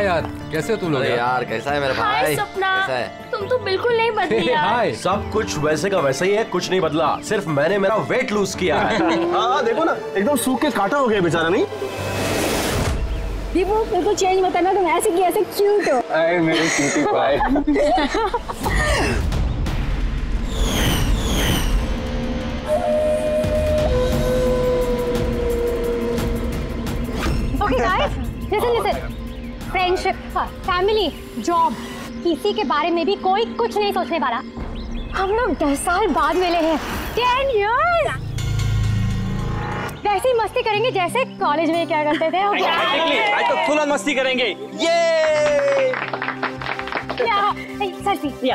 हाय यार, कैसे हो तुम लोग? यार कैसा है मेरा भाई? हाय सपना, कैसा है? तुम तो बिल्कुल नहीं बदली यार। हाय। सब कुछ वैसे का वैसा ही है, कुछ नहीं बदला, सिर्फ मैंने मेरा वेट लूज किया है। हाँ देखो ना, एकदम सूख के काटा हो गया बेचारा। नहीं दीपू, मेरे को चेंज मत करना, तुम ऐसे की ऐसे क्यूट हो। अरे मेरे क्यूटी पाए। Okay guys, listen. Friendship, family, job, किसी के बारे में भी कोई कुछ नहीं सोचने वाला। हम लोग 10 साल बाद मिले हैं, 10 years। वैसे ही मस्ती करेंगे जैसे कॉलेज में क्या करते थे। आज तो फुल ऑन मस्ती करेंगे। ये सेल्फी।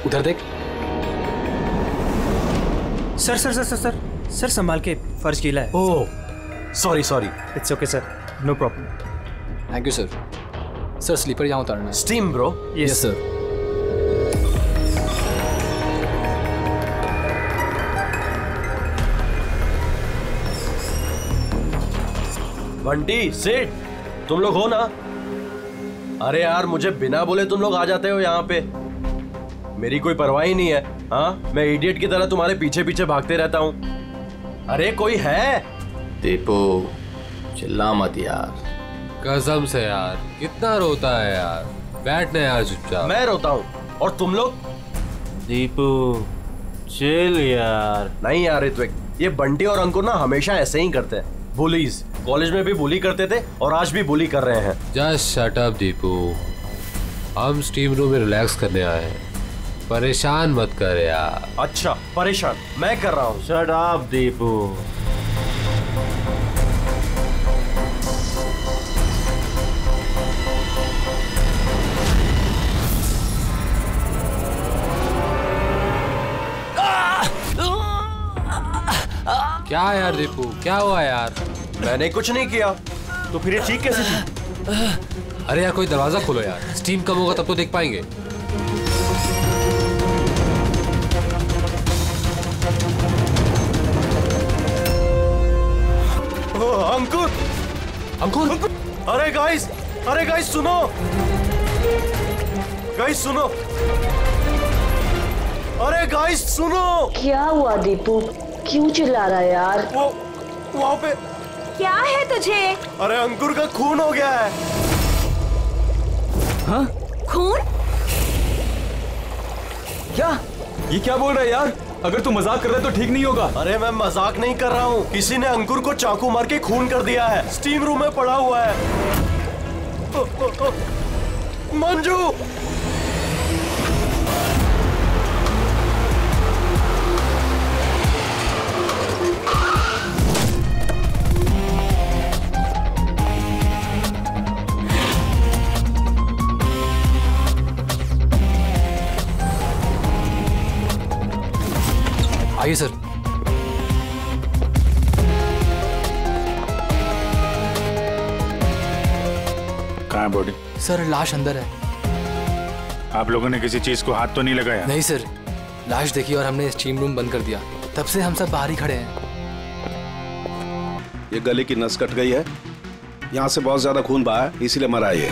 उधर देख। सर संभाल के, फर्श गीला है। Oh sorry. It's okay sir, no problem. Thank you sir. Sir slipper यहाँ उतारना है। Steam bro. Yes sir. Bunty sit, तुम लोग हो ना? अरे यार, मुझे बिना बोले तुम लोग आ जाते हो यहाँ पे, मेरी कोई परवाह ही नहीं है। हाँ, मैं इडियट की तरह तुम्हारे पीछे पीछे भागते रहता हूँ। अरे कोई है? दीपू चिल्ला मत यार। कसम से यार, कितना रोता है यार। बैठना यार चुपचाप। मैं रोता हूँ और तुम लोग? दीपू चिल यार। नहीं यार ऋत्विक, ये बंटी और अंकुर ना हमेशा ऐसे ही करते हैं। बुलीज, कॉलेज में भी बुली करते थे और आज भी बुली कर रहे हैं। जस्ट शट अप दीपू, हम स्टीम रूम में रिलैक्स करने आए हैं, परेशान मत कर यार। अच्छा परेशान मैं कर रहा हूँ। Shut up Deepu. क्या यार दीपू, क्या हुआ यार? मैंने कुछ नहीं किया। तो फिर ये चीख कैसे थी? अरे यार कोई दरवाजा खोलो यार, स्टीम कम होगा तब तो देख पाएंगे। अंकुर, अंकुर, अरे गाइस सुनो, अरे गाइस सुनो। क्या हुआ दीपू, क्यों चिल्ला रहा है यार? वो वहाँ पे क्या है तुझे? अरे अंकुर का खून हो गया है। हाँ? खून? क्या? ये क्या बोल रहा है यार? अगर तू मजाक कर रहा है तो ठीक नहीं होगा। अरे मैं मजाक नहीं कर रहा हूँ, किसी ने अंकुर को चाकू मार के खून कर दिया है, स्टीम रूम में पड़ा हुआ है। मंजू, आइए सर। कहाँ है बॉडी? सर लाश अंदर है। आप लोगों ने किसी चीज को हाथ तो नहीं लगाया? नहीं सर, लाश देखी और हमने स्टीम रूम बंद कर दिया, तब से हम सब बाहर ही खड़े हैं। ये गले की नस कट गई है, यहाँ से बहुत ज्यादा खून बहा है, इसीलिए मरा ये।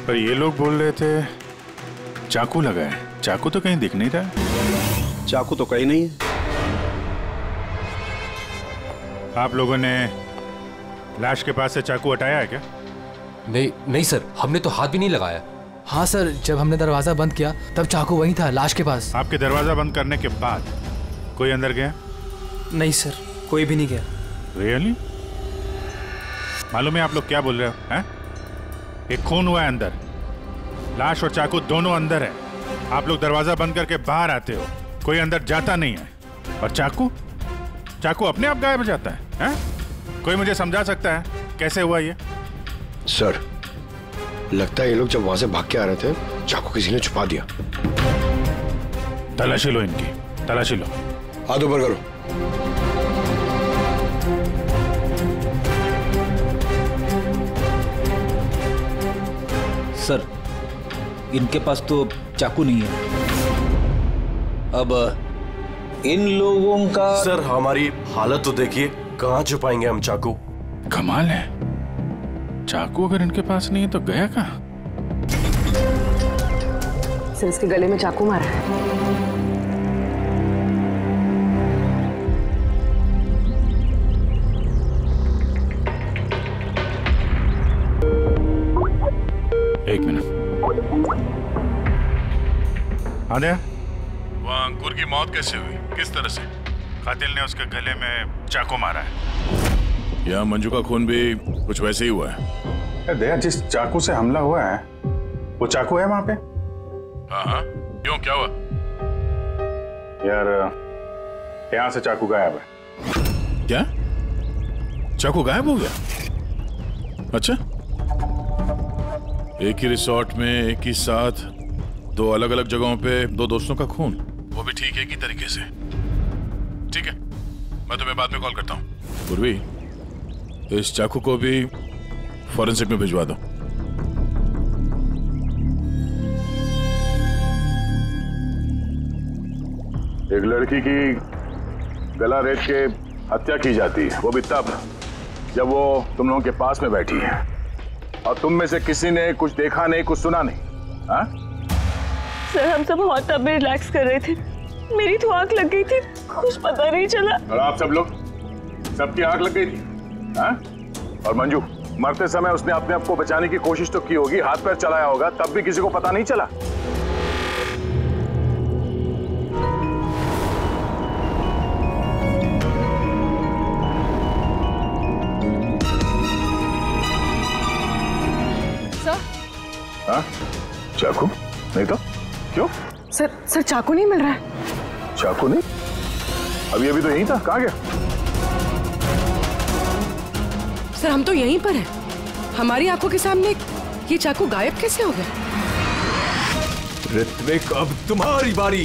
पर ये लोग बोल रहे थे चाकू लगा है। चाकू तो कहीं दिख नहीं रहा। चाकू तो कहीं नहीं है। आप लोगों ने लाश के पास से चाकू हटाया है क्या? नहीं सर, हमने तो हाथ भी नहीं लगाया। हाँ सर, जब हमने दरवाजा बंद किया तब चाकू वहीं था, लाश के पास। आपके दरवाजा बंद करने के बाद कोई अंदर गया? नहीं सर, कोई भी नहीं गया। रियली? मालूम है आप लोग क्या बोल रहे हो? हैं? एक खून हुआ है अंदर, लाश और चाकू दोनों अंदर है। आप लोग दरवाजा बंद करके बाहर आते हो, कोई अंदर जाता नहीं है। और चाकू चाकू अपने आप गायब हो जाता है, हैं? कोई मुझे समझा सकता है कैसे हुआ ये? सर, लगता है ये लोग जब वहां से भाग के आ रहे थे, चाकू किसी ने छुपा दिया। तलाशी लो इनकी, तलाशी लो। हाथ ऊपर करो। सर, इनके पास तो चाकू नहीं है। अब इन लोगों का सर, हमारी हालत तो देखिए, कहाँ छुपाएंगे हम चाकू? कमाल है, चाकू अगर इनके पास नहीं है तो गया कहाँ? सर, इसके गले में चाकू मारा है। एक मिनट। आदे, वहाँ अंकुर की मौत कैसे हुई? किस तरह से कातिल ने उसके गले में चाकू मारा है? यहाँ मंजू का खून भी कुछ वैसे ही हुआ है। दया, जिस चाकू से हमला हुआ है वो चाकू है वहाँ पे? हाँ, क्यों, क्या हुआ? यार, यहाँ से चाकू गायब है। क्या? चाकू गायब हो गया? अच्छा, एक ही रिसोर्ट में एक ही साथ दो अलग अलग जगहों पे दो दोस्तों का खून, वो भी ठीक एक ही तरीके से। ठीक है, मैं तुम्हें बाद में कॉल करता हूँ। पूर्वी, इस चाकू को भी फॉरेंसिक में भिजवा दो। एक लड़की की गला रेत के हत्या की जाती है, वो भी तब जब वो तुम लोगों के पास में बैठी है और तुम में से किसी ने कुछ देखा नहीं, कुछ सुना नहीं। हाँ? सर, हम सब हॉट टब में रिलैक्स कर रहे थे, मेरी तो आंख लग गई थी, कुछ पता नहीं चला। और आप सब लोग, सबकी आंख लग गई थी? हाँ? और मंजू, मरते समय उसने अपने आप को बचाने की कोशिश तो की होगी, हाथ पैर चलाया होगा, तब भी किसी को पता नहीं चला। हाँ? चाकू नहीं तो क्यों? सर, चाकू नहीं मिल रहा है। चाकू नहीं? अभी अभी तो यहीं था, कहाँ गया? सर, हम तो यहीं पर हैं। हमारी आंखों के सामने ये चाकू गायब कैसे हो गया? ऋत्विक, अब तुम्हारी बारी।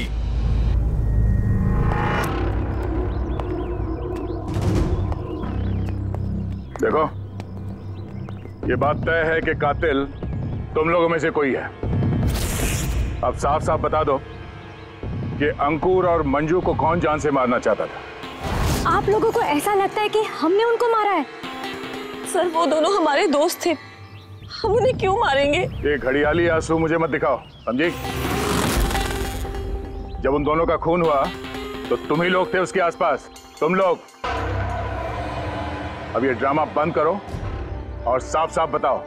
देखो, ये बात तय है कि कातिल तुम लोगों में से कोई है। अब साफ साफ बता दो कि अंकुर और मंजू को कौन जान से मारना चाहता था? आप लोगों को ऐसा लगता है कि हमने उनको मारा है? सर, वो दोनों हमारे दोस्त थे, हम उन्हें क्यों मारेंगे? ये घड़ियाली आंसू मुझे मत दिखाओ, समझी? जब उन दोनों का खून हुआ तो तुम ही लोग थे उसके आसपास, तुम लोग। अब ये ड्रामा बंद करो और साफ साफ बताओ,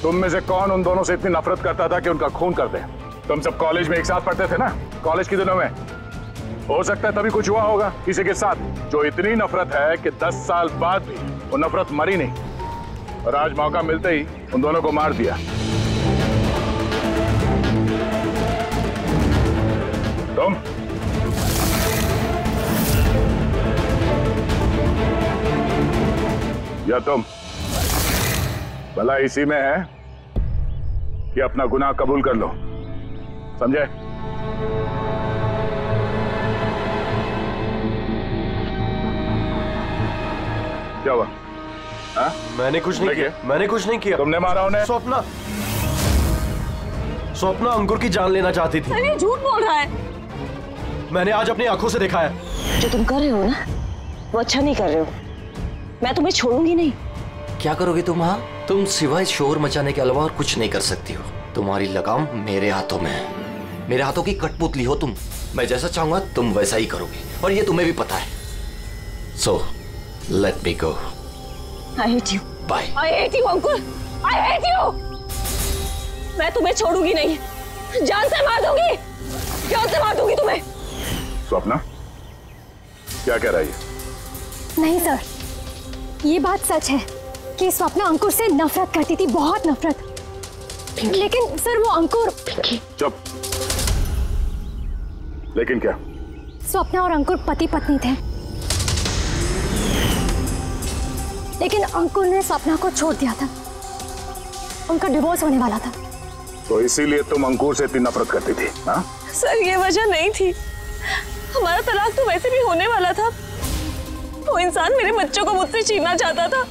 तुम में से कौन उन दोनों से इतनी नफरत करता था कि उनका खून कर दे? तुम सब कॉलेज में एक साथ पढ़ते थे ना, कॉलेज के दिनों में। हो सकता है तभी कुछ हुआ होगा किसी के साथ, जो इतनी नफरत है कि 10 साल बाद भी वो नफरत मरी नहीं, और आज मौका मिलते ही उन दोनों को मार दिया। तुम या तुम, भला इसी में है कि अपना गुनाह कबूल कर लो, समझे? क्या हुआ? हाँ? मैंने कुछ नहीं किया, मैंने कुछ नहीं किया। तुमने मारा उन्हें? स्वप्ना, स्वप्ना अंकुर की जान लेना चाहती थी। अरे झूठ बोल रहा है। मैंने आज अपनी आंखों से देखा है। जो तुम कर रहे हो ना, वो अच्छा नहीं कर रहे हो। मैं तुम्हें छोड़ूंगी नहीं। क्या करोगी तुम? हाँ, तुम सिवाय शोर मचाने के अलावा और कुछ नहीं कर सकती हो। तुम्हारी लगाम मेरे हाथों में है, मेरे हाथों की कठपुतली हो तुम। मैं जैसा चाहूंगा तुम वैसा ही करोगी, और ये तुम्हें भी पता है। So let me go. I hate you. Bye. I hate you Ankur, I hate you. मैं तुम्हें छोड़ूंगी नहीं, जान से मार दूंगी, जान से मार दूंगी तुम्हें। स्वप्ना, क्या कह रहा है ये? नहीं सर, ये बात सच है। कि स्वप्ना अंकुर से नफरत करती थी, बहुत नफरत। लेकिन सर वो अंकुर। चुप। लेकिन क्या? स्वप्ना और अंकुर पति पत्नी थे, लेकिन अंकुर ने स्वप्ना को छोड़ दिया था, उनका डिवोर्स होने वाला था। तो इसीलिए तुम अंकुर से इतनी नफरत करती थी? हाँ? सर ये वजह नहीं थी, हमारा तलाक तो वैसे भी होने वाला था। वो इंसान मेरे बच्चों को मुझसे छीनना चाहता था,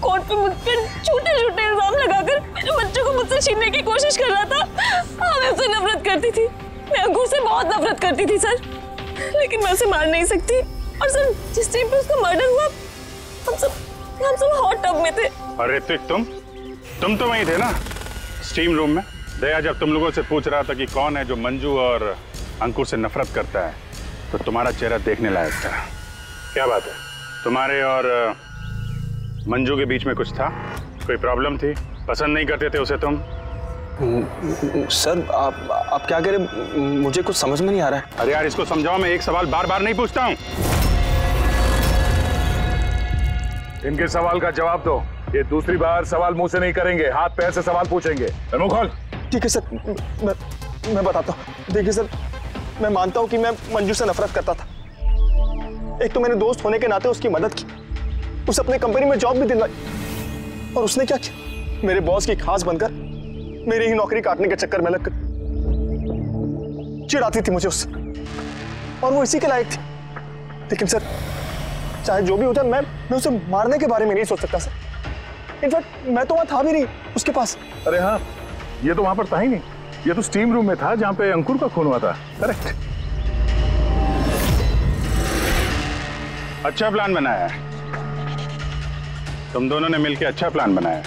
कोर्ट पे मुझ पर झूठे झूठे इल्जाम लगाकर मेरे बच्चों को मुझसे छीनने की कोशिश कर रहा था। हाँ, मैं उससे नफरत करती थी, मैं अंकुर से बहुत नफरत करती थी सर, लेकिन मैं उसे मार नहीं सकती। और सर जिस टाइम पे उसका मर्डर हुआ हम सब हॉट टब में थे। अरे ऋतिक, तुम तो वहीं थे ना, स्टीम रूम में। दया जब तुम लोगों से पूछ रहा था कि कौन है जो मंजू और अंकुर से नफरत करता है, तो तुम्हारा चेहरा देखने लायक था। क्या बात है, तुम्हारे और मंजू के बीच में कुछ था? कोई प्रॉब्लम थी? पसंद नहीं करते थे उसे तुम? सर आप क्या कह रहे, मुझे कुछ समझ में नहीं आ रहा है। अरे यार इसको समझाओ, मैं एक सवाल बार बार नहीं पूछता हूँ। इनके सवाल का जवाब दो। ये दूसरी बार सवाल मुंह से नहीं करेंगे, हाथ पैर से सवाल पूछेंगे। मुंह खोल। ठीक है सर, मैं बताता हूँ। देखिए सर, मैं मानता हूँ कि मैं मंजू से नफरत करता था। एक तो मैंने दोस्त होने के नाते उसकी मदद की, उसे अपने कंपनी में जॉब भी दिलवाई, और उसने क्या किया, मेरे बॉस की खास बनकर मेरी ही नौकरी काटने के चक्कर में लगकर चिढ़ाती थी मुझे उससे, और वो इसी के लायक थी। लेकिन सर चाहे जो भी हो जाए, मैं उसे मारने के बारे में नहीं सोच सकता सर। इनफैक्ट मैं तो वहां था भी नहीं उसके पास। अरे हाँ, ये तो वहां पर था ही नहीं, ये तो स्टीम रूम में था जहां पे अंकुर का खून हुआ था। करेक्ट। अच्छा प्लान बनाया है तुम दोनों ने मिलकर, अच्छा प्लान बनाया है।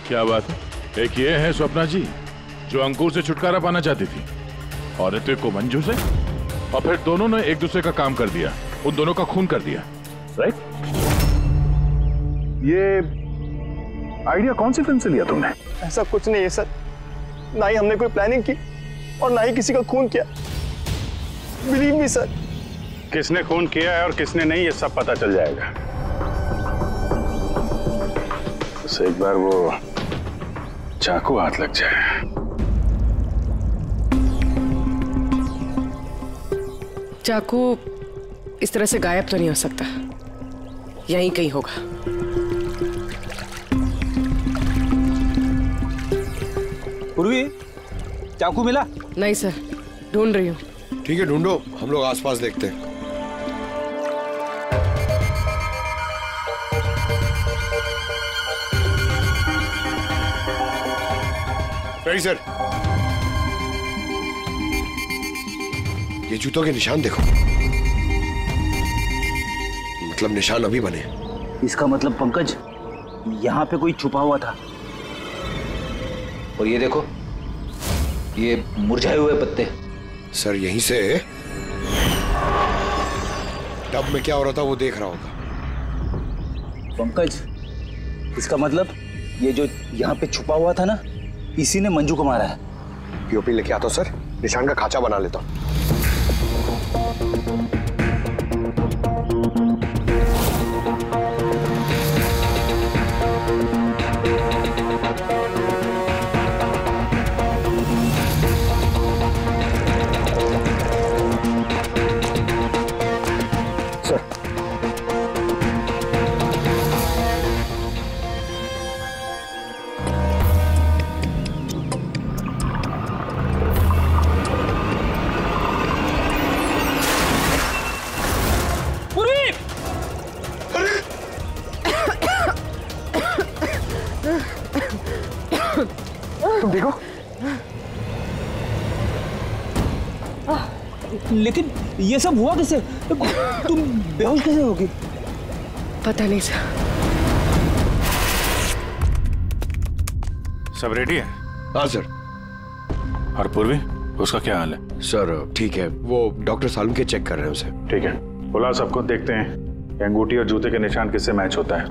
क्या बात है? एक ये है स्वप्ना जी जो अंकुर से छुटकारा पाना चाहती थी, और ऋतिक को मंजू से, और फिर दोनों ने एक दूसरे का काम कर दिया, उन दोनों का खून कर दिया। राइट? ये आइडिया कौन सी फिल्म से लिया तुमने? ऐसा कुछ नहीं है सर, ना ही हमने कोई प्लानिंग की और ना ही किसी का खून किया। Believe me sir. किसने खून किया है और किसने नहीं, ये सब पता चल जाएगा। बस एक बार वो चाकू हाथ लग जाए। चाकू इस तरह से गायब तो नहीं हो सकता, यहीं कहीं होगा। पूर्वी, चाकू मिला? नहीं सर, ढूंढ रही हूँ। ठीक है, ढूंढो, हम लोग आसपास देखते हैं। Ready sir. ये जूतों के निशान देखो, मतलब निशान अभी बने। इसका मतलब पंकज यहाँ पे कोई छुपा हुआ था। और ये देखो, ये मुरझाए हुए पत्ते। सर यहीं से टब में क्या हो रहा था वो देख रहा होगा। पंकज, इसका मतलब ये जो यहाँ पे छुपा हुआ था ना, इसी ने मंजू को मारा है। पीओपी लेके आता हूँ सर, निशान का खांचा बना लेता हूँ। तुम देखो। लेकिन ये सब हुआ कैसे? तुम बेहोश कैसे होगी? पता नहीं सर। सब रेडी है? हाँ सर। और पूर्वी, उसका क्या हाल है? सर ठीक है, वो डॉक्टर सालम के चेक कर रहे हैं उसे। ठीक है, बुलाओ सबको, देखते हैं कि अंगूठी और जूते के निशान किससे मैच होता है।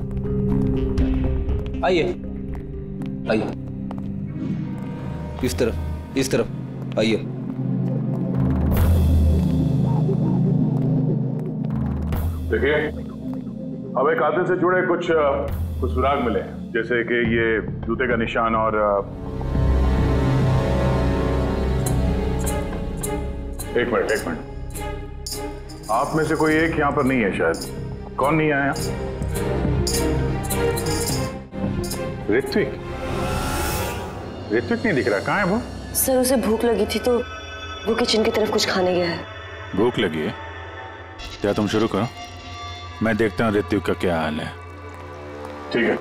आइए आइए, इस तरफ आइए। देखिए, हमें कातिल से जुड़े कुछ कुछ सुराग मिले हैं, जैसे कि ये जूते का निशान और एक मिनट आप में से कोई एक यहाँ पर नहीं है शायद। कौन नहीं आया? ऋत्विक नहीं दिख रहा, कहाँ है वो? सर उसे भूख लगी थी तो वो किचन की तरफ कुछ खाने गया है। भूख लगी है? क्या तुम शुरू करो, मैं देखता हूँ ऋत्विक का क्या हाल है। ठीक है,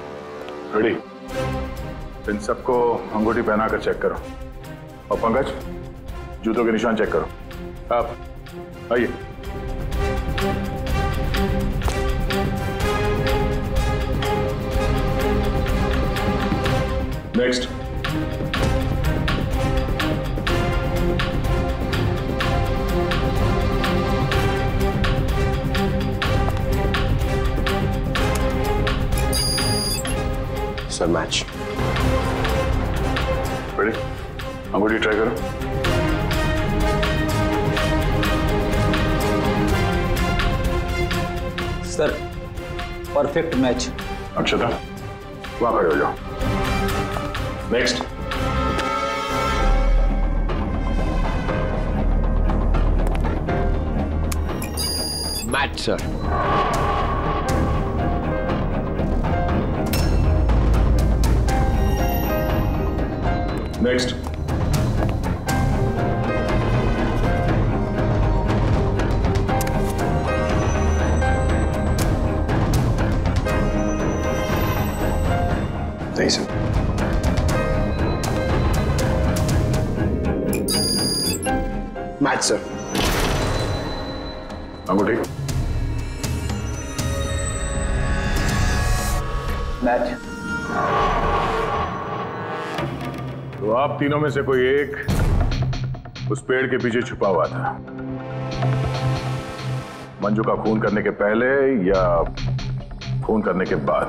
रेडी। इन सबको अंगूठी पहनाकर चेक करो। और पंकज, जूतों के निशान चेक करो। आप आइए। नेक्स्ट। Sir match. रेडी? अंगूठी ट्राई करो। Sir perfect match. अक्षता वहां खड़े हो जाओ। नेक्स्ट। Match sir. नेक्स्ट। नहीं सर। Match sir. अंगूठी। मैच। तो आप तीनों में से कोई एक उस पेड़ के पीछे छुपा हुआ था, मंजू का खून करने के पहले या खून करने के बाद?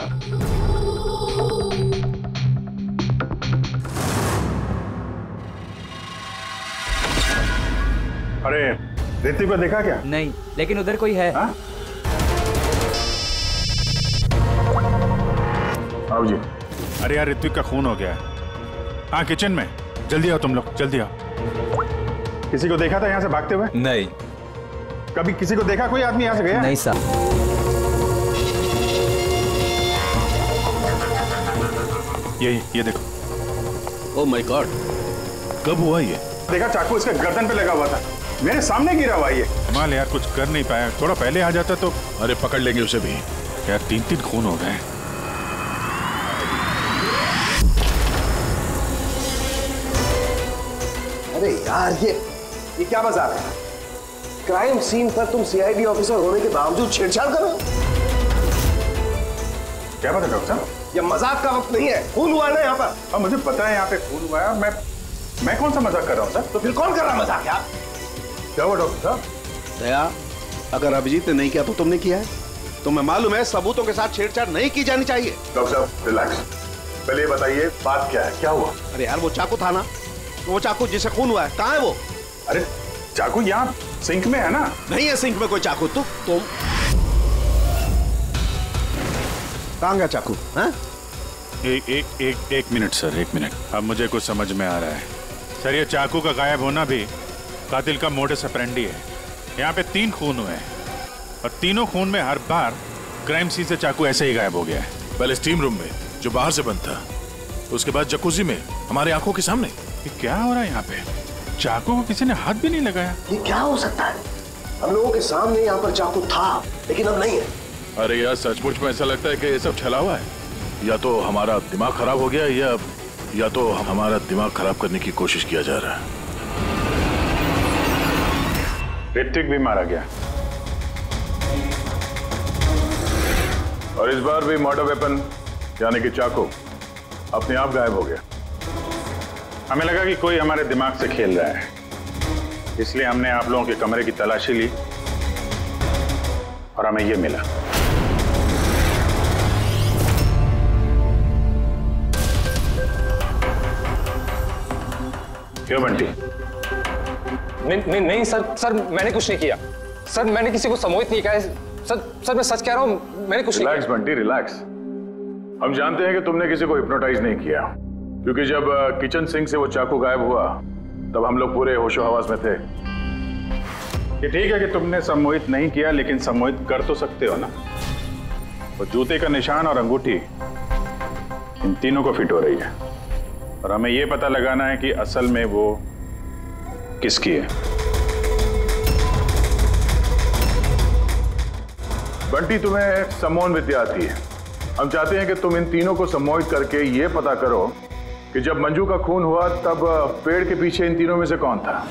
अरे ऋतिक को देखा क्या? नहीं, लेकिन उधर कोई है। आओ जी। अरे यार ऋत्विक का खून हो गया है। हाँ किचन में, जल्दी आओ तुम लोग, जल्दी आओ। किसी को देखा था यहाँ से भागते हुए? नहीं। कभी किसी को देखा कोई आदमी यहाँ से गया? नहीं साहब। ये देखो। ओह माय गॉड, कब हुआ ये? देखा, चाकू इसके गर्दन पे लगा हुआ था, मेरे सामने गिरा हुआ ये। कमाल यार, कुछ कर नहीं पाया, थोड़ा पहले आ जाता तो। अरे पकड़ लेंगे उसे भी यार, 3 खून हो गए। अरे यार ये क्या मजाक है? क्राइम सीन पर तुम सीआईडी ऑफिसर होने के बावजूद छेड़छाड़ कर रहे हो? क्या बात है डॉक्टर साहब? ये मजाक का वक्त नहीं है, खून हुआ है ना यहाँ पर। हाँ मुझे पता है यहाँ पे खून हुआ है, मैं कौन सा मजाक कर रहा हूँ सर? तो फिर कौन कर रहा है मजाक यार? क्या हुआ डॉक्टर साहब? दया, अगर अभिजीत ने नहीं किया तो तुमने किया है। तुम्हें मालूम है सबूतों के साथ छेड़छाड़ नहीं की जानी चाहिए। डॉक्टर साहब रिलैक्स, पहले ये बताइए बात क्या है, क्या हुआ? अरे यार वो चाकू था ना, वो चाकू जिसे खून हुआ है, कहाँ है वो? अरे चाकू यहाँ सिंक में है ना? नहीं है सिंक में कोई चाकू। तुम कहाँ गया चाकू? एक मिनट सर, 1 मिनट। अब मुझे कुछ समझ में आ रहा है सर। ये चाकू का गायब होना भी कातिल का मोडस ऑपरेंडी है। यहाँ पे 3 खून हुए हैं और तीनों खून में हर बार क्राइम सीन से चाकू ऐसे ही गायब हो गया है। पहले स्टीम रूम में जो बाहर से बंद था, उसके बाद जकूजी में हमारी आंखों के सामने। ये क्या हो रहा है यहाँ पे? चाकू को किसी ने हाथ भी नहीं लगाया। ये क्या हो सकता है? हम लोगों के सामने यहाँ पर चाकू था लेकिन अब नहीं है। अरे यार सचमुच में ऐसा लगता है कि ये सब छलावा है। या तो हमारा दिमाग खराब हो गया या तो हमारा दिमाग खराब करने की कोशिश किया जा रहा है। ऋत्विक भी मारा गया और इस बार भी मर्डर वेपन यानी कि चाकू अपने आप गायब हो गया। हमें लगा कि कोई हमारे दिमाग से खेल रहा है, इसलिए हमने आप लोगों के कमरे की तलाशी ली और हमें ये मिला। क्यों बंटी? नहीं सर मैंने कुछ नहीं किया। सर मैंने किसी को सम्मोहित नहीं किया। सर मैं सच कह रहा हूं, मैंने कुछ नहीं किया। Relax Bunty, relax. हम जानते हैं कि तुमने किसी को हिप्नोटाइज नहीं किया, क्योंकि जब किचन सिंक से वो चाकू गायब हुआ तब हम लोग पूरे होशो हवास में थे। ये ठीक है कि तुमने सम्मोहित नहीं किया, लेकिन सम्मोहित कर तो सकते हो ना। वो जूते का निशान और अंगूठी इन तीनों को फिट हो रही है, और हमें ये पता लगाना है कि असल में वो किसकी है। बंटी, तुम्हें सम्मोहन विद्या आती है। हम चाहते हैं कि तुम इन तीनों को सम्मोहित करके ये पता करो कि जब मंजू का खून हुआ तब पेड़ के पीछे इन तीनों में से कौन था।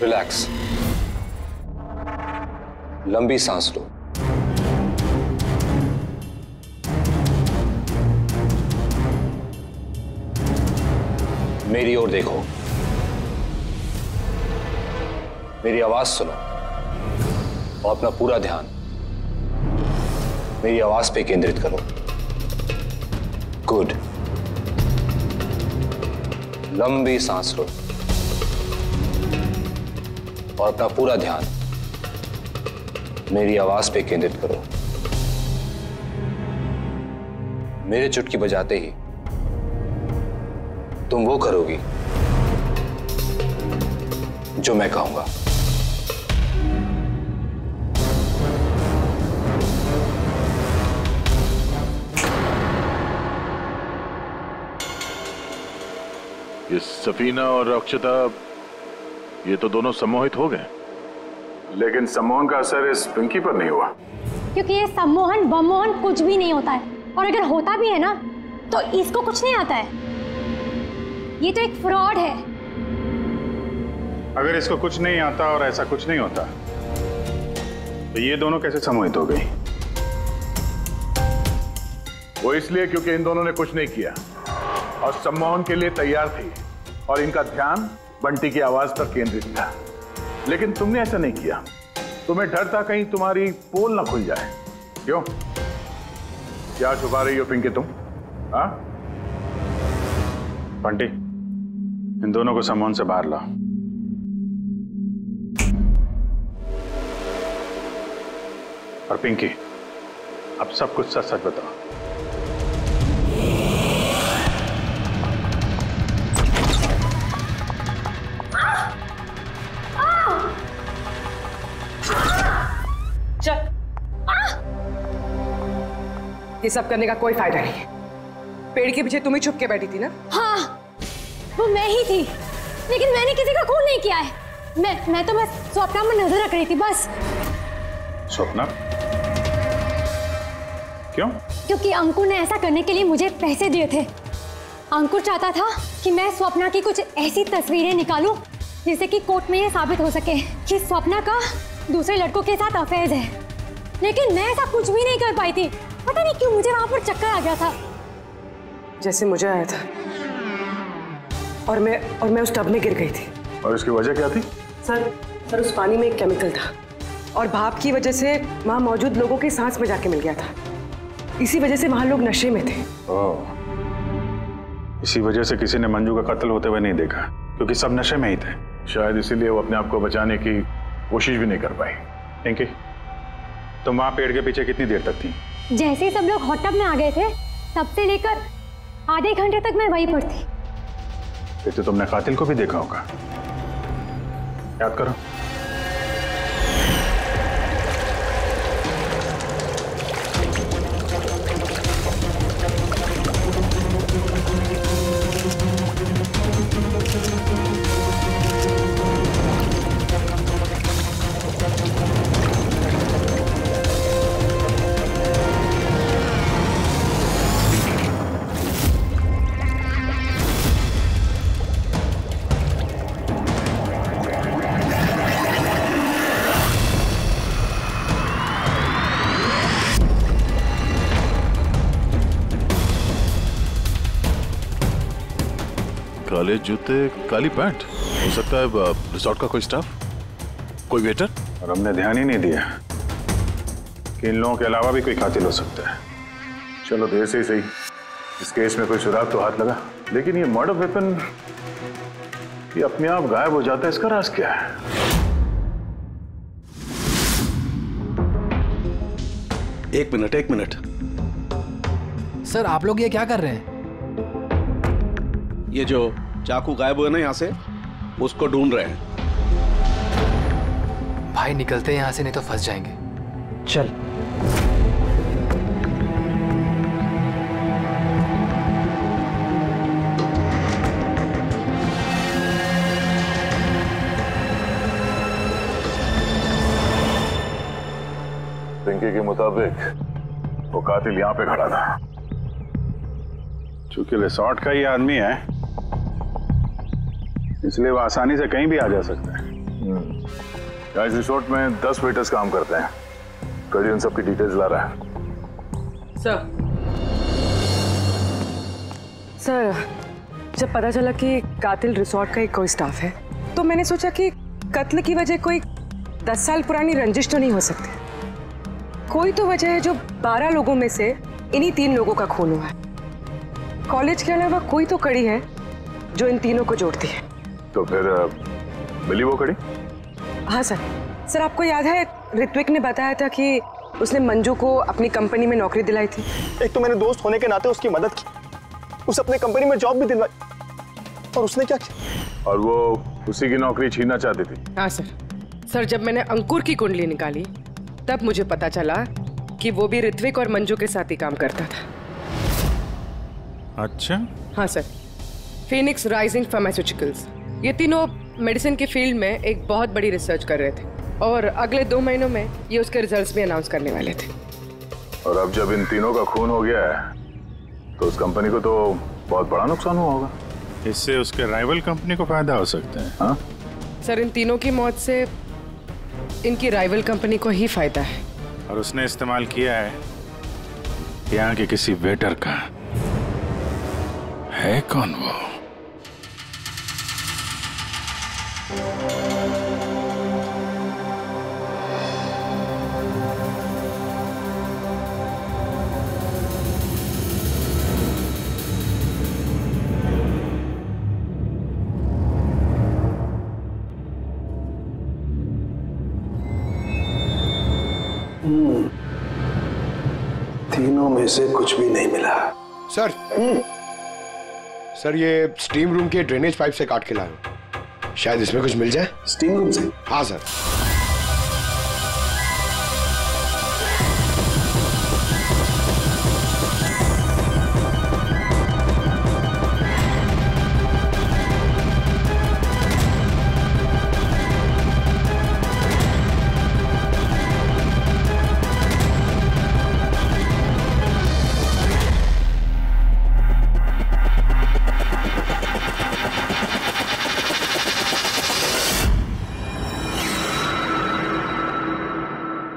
रिलैक्स, लंबी सांस लो। मेरी ओर देखो, मेरी आवाज सुनो और अपना पूरा ध्यान मेरी आवाज पे केंद्रित करो। गुड। लंबी सांस लो और अपना पूरा ध्यान मेरी आवाज पे केंद्रित करो। मेरे चुटकी बजाते ही तुम वो करोगी जो मैं कहूंगा। ये सफीना और अक्षता, ये तो दोनों सम्मोहित हो गए, लेकिन सम्मोहन का असर इस पिंकी पर नहीं हुआ। क्योंकि ये सम्मोहन बमोहन कुछ भी नहीं होता है, और अगर होता भी है ना तो इसको कुछ नहीं आता है। ये तो एक फ्रॉड है। अगर इसको कुछ नहीं आता और ऐसा कुछ नहीं होता तो ये दोनों कैसे सम्मोहित हो गई? वो इसलिए क्योंकि इन दोनों ने कुछ नहीं किया और सम्मोहन के लिए तैयार थी, और इनका ध्यान बंटी की आवाज पर केंद्रित था। लेकिन तुमने ऐसा नहीं किया। तुम्हें डर था कहीं तुम्हारी पोल ना खुल जाए। क्यों? क्या छुपा रही हो पिंकी तुम? हाँ? बंटी, इन दोनों को सम्मोहन से बाहर लाओ। और पिंकी, अब सब कुछ सच सच बताओ। चल, ये सब करने का कोई फायदा नहीं है। पेड़ के पीछे तुम ही छुप के बैठी थी ना? हाँ, वो मैं ही थी, लेकिन मैंने किसी का खून नहीं किया है। मैं तो बस स्वप्ना में नजर रख रही थी, बस। स्वप्ना? क्यों? क्योंकि अंकुर ने ऐसा करने के लिए मुझे पैसे दिए थे। अंकुर चाहता था कि मैं स्वप्ना की कुछ ऐसी तस्वीरें निकालूं जिससे कि कोर्ट में ये साबित हो सके कि स्वप्ना का दूसरे लड़कों के साथ अफेयर है। लेकिन मैं ऐसा कुछ भी नहीं कर पाई थी। पता नहीं क्यों मुझे वहां पर चक्कर आ गया था, जैसे मुझे आया था। और मैं उस टब में गिर गई थी। और इसकी वजह क्या थी? सर उस पानी में एक केमिकल था और भाप की वजह से वहां मौजूद लोगों की सांस में जाके मिल गया था। इसी वजह से वहां लोग नशे में थे। ओह, इसी वजह से किसी ने मंजू का कत्ल होते हुए नहीं देखा, क्योंकि सब नशे में ही थे। शायद इसीलिए वो अपने आप को बचाने की कोशिश भी नहीं कर पाई। पिंकी, तुम वहां पेड़ के पीछे कितनी देर तक थी? जैसे ही सब लोग हॉट टब में आ गए थे तब से लेकर आधे घंटे तक मैं वहीं पर थी। फिर तो तुमने कातिल को भी देखा होगा। याद करो। काले जूते, काली पैंट। हो सकता है रिसोर्ट का कोई स्टाफ, कोई वेटर। और हमने ध्यान ही नहीं दिया। कि इन लोगों के अलावा भी कोई कातिल हो सकता है। चलो देर से ही सही, इस केस में कोई सुराग तो हाथ लगा, लेकिन ये मर्डर वेपन ये अपने आप गायब हो जाता है, इसका राज क्या है? एक मिनट। सर आप लोग ये क्या कर रहे हैं? ये जो चाकू गायब हुआ ना यहाँ से, उसको ढूंढ रहे हैं। भाई निकलते हैं यहाँ से, नहीं तो फंस जाएंगे। चल। पिंकी के मुताबिक वो कातिल यहाँ पे खड़ा था। चूंकि रिसोर्ट का ही आदमी है, इसलिए वो आसानी से कहीं भी आ जा सकता है। इस रिसोर्ट में 10 वेटर्स काम करते हैं। कड़ी उन सबकी डिटेल्स ला रहा है। सर, जब पता चला कि कातिल रिसोर्ट का ही कोई स्टाफ है, तो मैंने सोचा कि कत्ल की वजह कोई 10 साल पुरानी रंजिश तो नहीं हो सकती। कोई तो वजह है जो 12 लोगों में से इन्हीं 3 लोगों का खून हुआ है। कॉलेज के अलावा कोई तो कड़ी है जो इन तीनों को जोड़ती है। तो फिर मिली वो कड़ी? हाँ सर, आपको याद है ऋत्विक ने बताया था कि उसने मंजू को अपनी कंपनी में नौकरी दिलाई थी। एक तो मैंने दोस्त होने के नाते उसकी मदद की, उसे अपने कंपनी में जॉब भी दिलवाई, और उसने क्या किया? और वो उसी की नौकरी छीनना चाहती थी। हाँ सर, जब मैंने अंकुर की कुंडली निकाली तब मुझे पता चला कि वो भी ऋत्विक और मंजू के साथ ही काम करता था। अच्छा? हाँ सर, फिनिक्स राइजिंग फार्मास्यूटिकल्स, ये तीनों मेडिसिन के फील्ड में एक बहुत बड़ी रिसर्च कर रहे थे और अगले 2 महीनों में ये उसके रिजल्ट्स भी अनाउंस करने वाले थे। और अब जब इन तीनों का खून हो गया है तो उस कंपनी को तो बहुत बड़ा नुकसान हुआ होगा। इससे उसके राइवल कंपनी को फायदा हो सकता है। हाँ सर, इन तीनों की मौत से इनकी राइवल कंपनी को ही फायदा है। और उसने इस्तेमाल किया है यहाँ के किसी वेटर का। है कौन वो? तीनों में से कुछ भी नहीं मिला। सर ये स्टीम रूम के ड्रेनेज पाइप से काट के लाया, शायद इसमें कुछ मिल जाए। स्टीम रूम से? हाँ सर।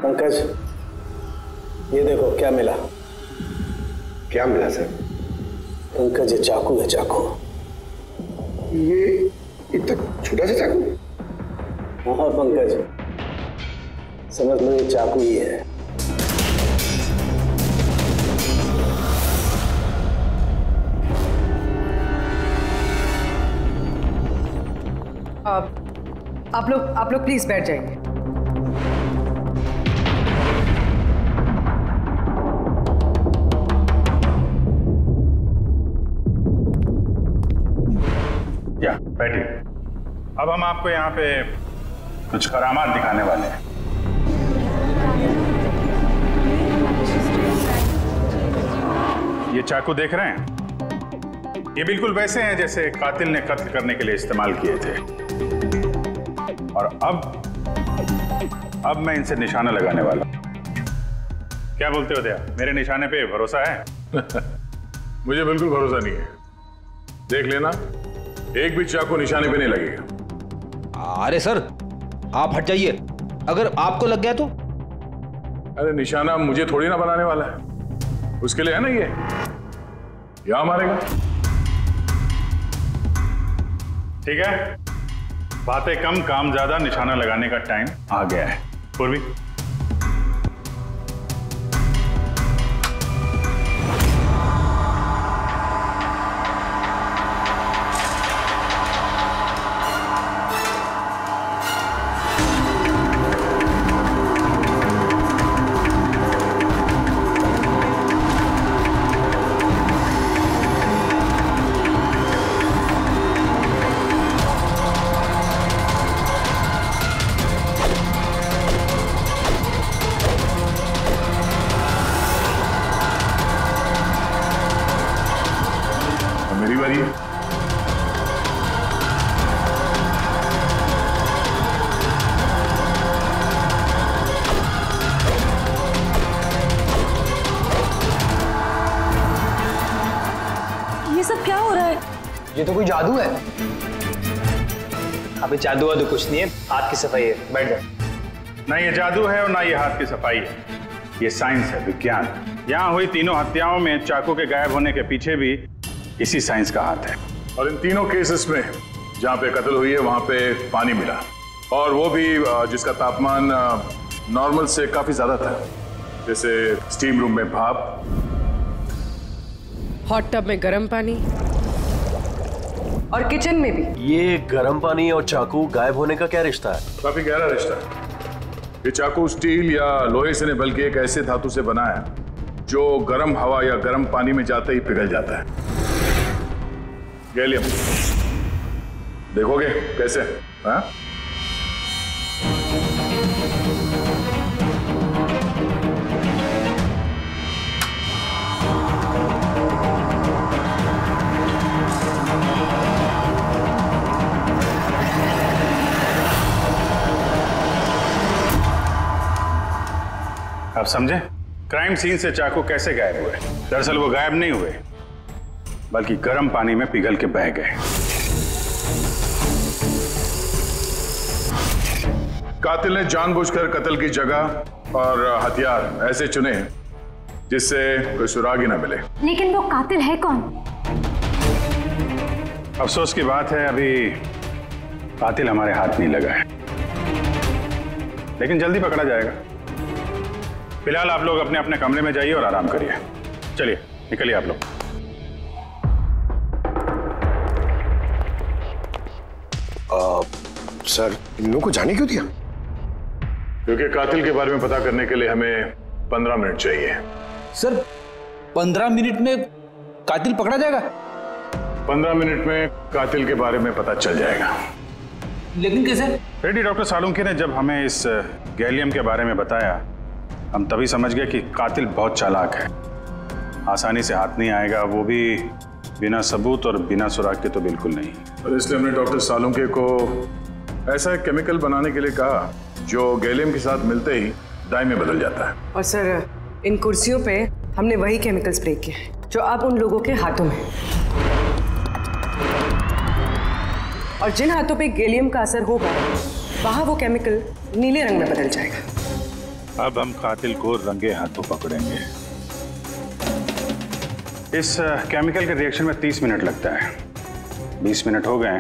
पंकज, ये देखो क्या मिला। क्या मिला सर? पंकज, ये चाकू है, चाकू। ये इतना छोटा सा चाकू? हाँ पंकज, समझ लो ये चाकू ही है। आप लोग प्लीज बैठ जाइए। या बैठिए। अब हम आपको यहाँ पे कुछ करामात दिखाने वाले हैं। ये चाकू देख रहे हैं, ये बिल्कुल वैसे हैं जैसे कातिल ने कत्ल करने के लिए इस्तेमाल किए थे। और अब मैं इनसे निशाना लगाने वाला हूं। क्या बोलते हो दया, मेरे निशाने पे भरोसा है? मुझे बिल्कुल भरोसा नहीं है। देख लेना, एक भी चाकू निशाने पे नहीं लगेगा। अरे सर, आप हट जाइए, अगर आपको लग गया तो? अरे निशाना मुझे थोड़ी ना बनाने वाला है, उसके लिए है ना ये, यहां मारेगा। ठीक है, बातें कम काम ज्यादा, निशाना लगाने का टाइम आ गया है। पूर्वी, मेरी बारी है। ये सब क्या हो रहा है? ये तो कोई जादू है। अबे जादू वादू कुछ नहीं है, हाथ की सफाई है। बैठ जाओ। ना ये जादू है और ना ये हाथ की सफाई है, ये साइंस है, विज्ञान। यहाँ हुई तीनों हत्याओं में चाकू के गायब होने के पीछे भी इसी साइंस का हाथ है। और इन तीनों केसेस में जहाँ पे कत्ल हुई है वहां पे पानी मिला, और वो भी जिसका तापमान नॉर्मल से काफी ज्यादा था, जैसे स्टीम रूम में भाप, हॉट टब में गर्म पानी, और किचन में भी। ये गर्म पानी और चाकू गायब होने का क्या रिश्ता है? काफी गहरा रिश्ता है। ये चाकू स्टील या लोहे से नहीं बल्कि एक ऐसे धातु से बना है जो गर्म हवा या गर्म पानी में जाते ही पिघल जाता है। गैलियम। देखोगे कैसे? हाँ? आप समझे क्राइम सीन से चाकू कैसे गायब हुए? दरअसल वो गायब नहीं हुए, बल्कि गर्म पानी में पिघल के बह गए। कातिल ने जानबूझकर कत्ल की जगह और हथियार ऐसे चुने जिससे कोई सुराग ही ना मिले। लेकिन वो कातिल है कौन? अफसोस की बात है अभी कातिल हमारे हाथ नहीं लगा है, लेकिन जल्दी पकड़ा जाएगा। फिलहाल आप लोग अपने अपने कमरे में जाइए और आराम करिए। चलिए निकलिए आप लोग। सर, इन लोगों को जाने क्यों दिया? क्योंकि कातिल के बारे में पता करने के लिए हमें 15 मिनट चाहिए। सर 15 मिनट में कातिल पकड़ा जाएगा? 15 मिनट में कातिल के बारे में पता चल जाएगा। लेकिन कैसे? रेड्डी डॉक्टर सालुंके ने जब हमें इस गैलियम के बारे में बताया, हम तभी समझ गए कि कातिल बहुत चालाक है, आसानी से हाथ नहीं आएगा, वो भी बिना सबूत और बिना सुराग के तो बिल्कुल नहीं। और इसलिए हमने डॉक्टर सालुंके को ऐसा एक केमिकल बनाने के लिए कहा जो गैलियम के साथ मिलते ही डाई में बदल जाता है। और सर, इन कुर्सियों पे हमने वही केमिकल स्प्रे किया है जो अब उन लोगों के हाथों में है। और जिन हाथों पे गैलियम का असर होगा वहां वो केमिकल नीले रंग में बदल जाएगा। अब हम कातिल को रंगे हाथों पकड़ेंगे। इस केमिकल के रिएक्शन में 30 मिनट लगता है। 20 मिनट हो गए,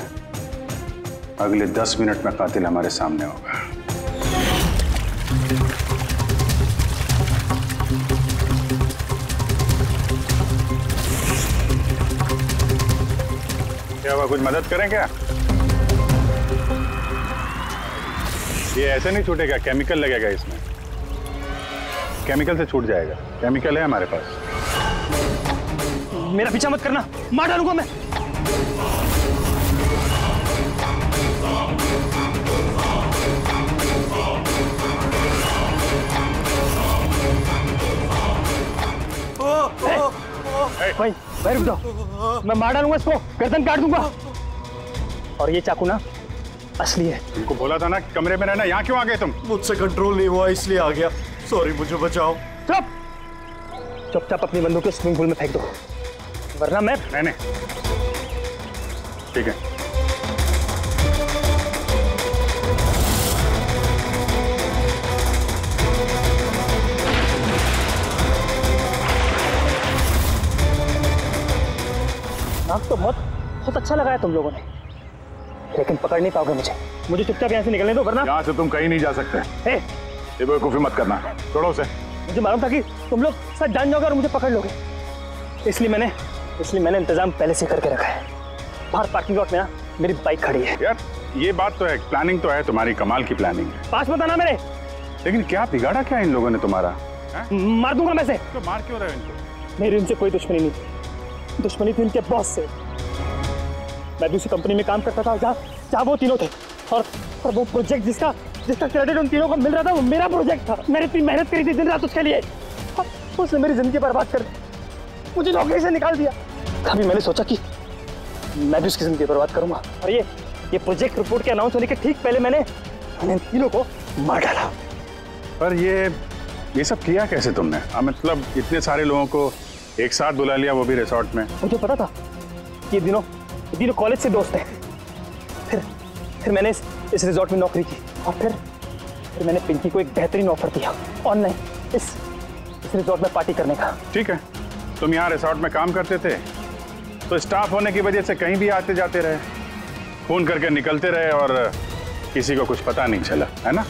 अगले 10 मिनट में कातिल हमारे सामने होगा। क्या हुआ, कुछ मदद करें क्या? ये ऐसे नहीं छूटेगा, केमिकल लगेगा इसमें। केमिकल से छूट जाएगा, केमिकल है हमारे पास। मेरा पीछा मत करना, मार डालूंगा मैं। भाई रुक जाओ, मैं मार डालूंगा इसको, गर्दन काट दूंगा। और ये चाकू ना असली है। तुमको बोला था ना कमरे में रहना, यहाँ क्यों आ गए तुम? मुझसे कंट्रोल नहीं हुआ इसलिए आ गया। सॉरी, मुझे बचाओ। चुप चुपचाप अपनी बंदूक स्विमिंग पूल में फेंक दो, वरना मैं नहीं। ठीक है। नाक तो बहुत अच्छा लगाया तुम लोगों ने, लेकिन पकड़ नहीं पाओगे मुझे चुपचाप यहाँ से निकलने दो, वरना यहाँ से तुम कहीं नहीं जा सकते। ये बेवकूफी मत करना, छोड़ो उसे। मुझे मालूम था कि तुम लोग सब जान जाओगे और मुझे पकड़ लोगे, इसलिए मैंने इंतजाम पहले से करके रखा है। बाहर पार्किंग लॉट में ना मेरी बाइक खड़ी है। यार ये बात तो है, प्लानिंग तो है तुम्हारी, कमाल की प्लानिंग है। पास मत आना मेरे। लेकिन क्या बिगाड़ा क्या इन लोगों ने तुम्हारा? मार दूंगा मैं से। तो मार क्यों रहे हो इनको? मेरी उनसे कोई दुश्मनी नहीं, दुश्मनी थी उनके बॉस से। मैं भी उसी कंपनी में काम करता था जहाँ वो तीनों थे, और वो प्रोजेक्ट जिसका क्रेडिट उन तीनों को मिल रहा था, वो मेरा प्रोजेक्ट था। मैंने इतनी मेहनत करी थी दिन रात उसके लिए, उसने मेरी जिंदगी बर्बाद कर दी, मुझे नौकरी से निकाल दिया। कभी मैंने सोचा कि मैं भी उसकी जिंदगी बर्बाद करूंगा। और ये प्रोजेक्ट रिपोर्ट के अनाउंस होने के ठीक पहले मैंने इन तीनों को मार डाला। पर ये सब किया कैसे तुमने? मतलब इतने सारे लोगों को एक साथ बुला लिया, वो भी रिसोर्ट में। मुझे पता था ये तीनों कॉलेज से दोस्त हैं। फिर मैंने इस रिसोर्ट में नौकरी की और फिर मैंने पिंकी को एक बेहतरीन ऑफर दिया ऑनलाइन इस रिसोर्ट में पार्टी करने का। ठीक है, तुम यहाँ रिसोर्ट में काम करते थे तो स्टाफ होने की वजह से कहीं भी आते जाते रहे, फोन करके निकलते रहे और किसी को कुछ पता नहीं चला, है ना?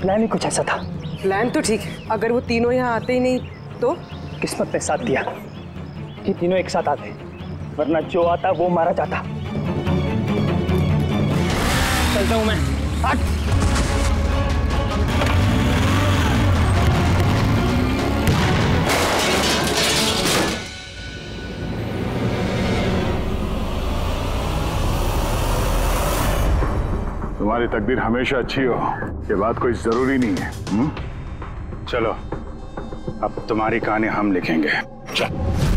प्लान ही कुछ ऐसा था। प्लान तो ठीक है, अगर वो तीनों यहाँ आते ही नहीं तो? किस्मत ने साथ दिया कि तीनों एक साथ आते, वरना जो आता वो मारा जाता। चलता हूं मैं। हट। तुम्हारी तकदीर हमेशा अच्छी हो, ये बात कोई जरूरी नहीं है। चलो अब तुम्हारी कहानी हम लिखेंगे। चल।